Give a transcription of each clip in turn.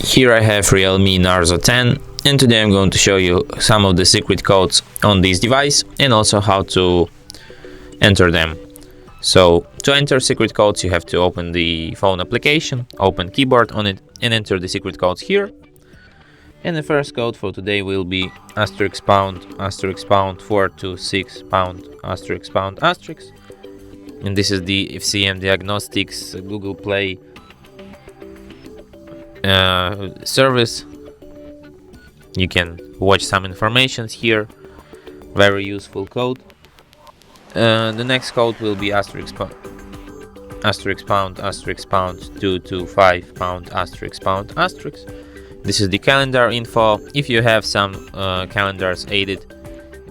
Here I have REALME Narzo 10, and today I'm going to show you some of the secret codes on this device and also how to enter them. So to enter secret codes, you have to open the phone application, open keyboard on it, and enter the secret codes here. And the first code for today will be asterisk pound 426 pound asterisk pound asterisk. And this is the FCM Diagnostics Google Play service. You can watch some information here. Very useful code. The next code will be asterisk pound 225 pound asterisk. This is the calendar info. If you have some calendars added,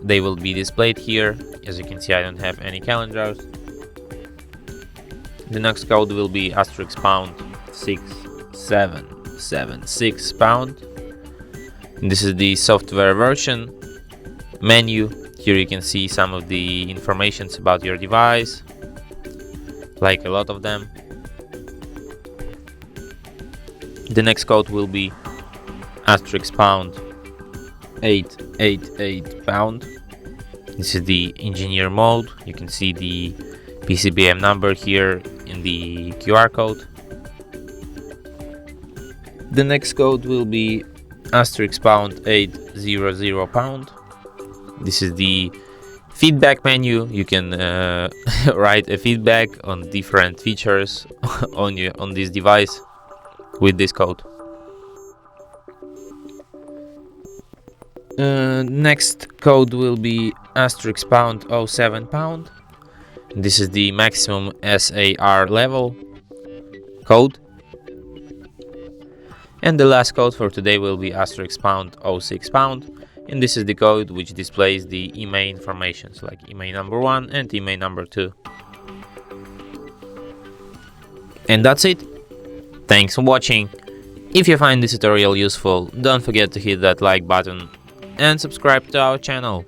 they will be displayed here. As you can see, I don't have any calendars. The next code will be asterisk pound 6776 pound. And this is the software version menu. Here you can see some of the informations about your device, like a lot of them. The next code will be asterisk pound 888 pound. This is the engineer mode. You can see the PCBM number here in the QR code. The next code will be asterisk pound 800 pound. This is the feedback menu. You can write a feedback on different features on this device with this code. Next code will be asterisk pound 07 pound. This is the maximum SAR level code. And the last code for today will be asterisk pound 06 pound. And this is the code which displays the email informations like email number 1 and email number 2. And that's it. Thanks for watching. If you find this tutorial useful, don't forget to hit that like button and subscribe to our channel.